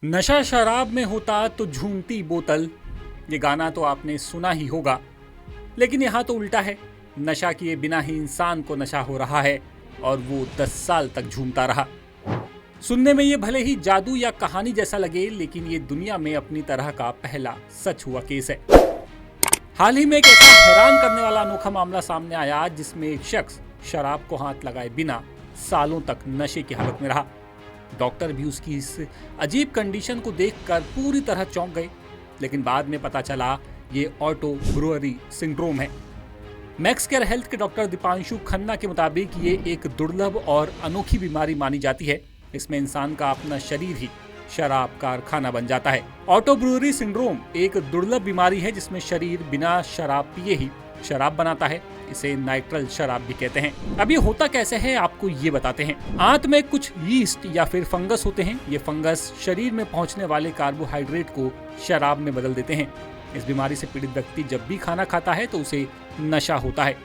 नशा शराब में होता तो झूमती बोतल, ये गाना तो आपने सुना ही होगा। लेकिन यहाँ तो उल्टा है, नशा किए बिना ही इंसान को नशा हो रहा है और वो 10 साल तक झूमता रहा। सुनने में ये भले ही जादू या कहानी जैसा लगे, लेकिन ये दुनिया में अपनी तरह का पहला सच हुआ केस है। हाल ही में एक ऐसा हैरान करने वाला अनोखा मामला सामने आया जिसमें एक शख्स शराब को हाथ लगाए बिना सालों तक नशे की हालत में रहा। डॉक्टर भी उसकी इस अजीब कंडीशन को देखकर पूरी तरह चौंक गए, लेकिन बाद में पता चला ये ऑटो ब्रूअरी सिंड्रोम है। मैक्स केयर हेल्थ के डॉक्टर दीपांशु खन्ना के मुताबिक ये एक दुर्लभ और अनोखी बीमारी मानी जाती है। इसमें इंसान का अपना शरीर ही शराब कारखाना बन जाता है। ऑटो ब्रूअरी सिंड्रोम एक दुर्लभ बीमारी है जिसमें शरीर बिना शराब पिए ही शराब बनाता है। इसे नाइट्रल शराब भी कहते हैं। अब ये होता कैसे है, आपको ये बताते हैं। आंत में कुछ यीस्ट या फिर फंगस होते हैं। ये फंगस शरीर में पहुंचने वाले कार्बोहाइड्रेट को शराब में बदल देते हैं। इस बीमारी से पीड़ित व्यक्ति जब भी खाना खाता है तो उसे नशा होता है।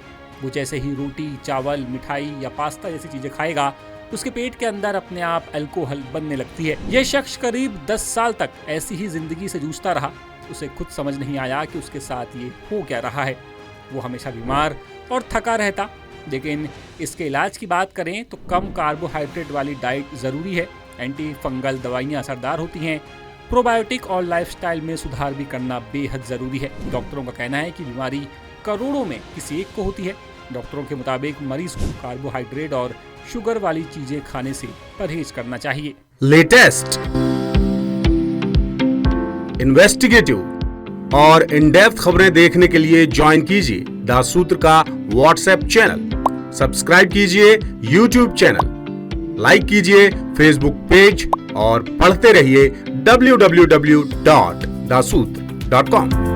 वो जैसे ही रोटी, चावल, मिठाई या पास्ता जैसी चीजें खाएगा, उसके पेट के अंदर अपने आप अल्कोहल बनने लगती है। यह शख्स करीब 10 साल तक ऐसी ही जिंदगी से जूझता रहा। उसे खुद समझ नहीं आया कि उसके साथ ये हो क्या रहा है। वो हमेशा बीमार और थका रहता। लेकिन इसके इलाज की बात करें तो कम कार्बोहाइड्रेट वाली डाइट जरूरी है। एंटी फंगल दवाइयाँ असरदार होती हैं। प्रोबायोटिक और लाइफस्टाइल में सुधार भी करना बेहद जरूरी है। डॉक्टरों का कहना है कि बीमारी करोड़ों में किसी एक को होती है। डॉक्टरों के मुताबिक मरीज को कार्बोहाइड्रेट और शुगर वाली चीजें खाने से परहेज करना चाहिए। लेटेस्ट, इन्वेस्टिगेटिव और इन डेप्थ खबरें देखने के लिए ज्वाइन कीजिए द सूत्र का व्हाट्सएप चैनल, सब्सक्राइब कीजिए यूट्यूब चैनल, लाइक कीजिए फेसबुक पेज और पढ़ते रहिए www.daसूत्र.com।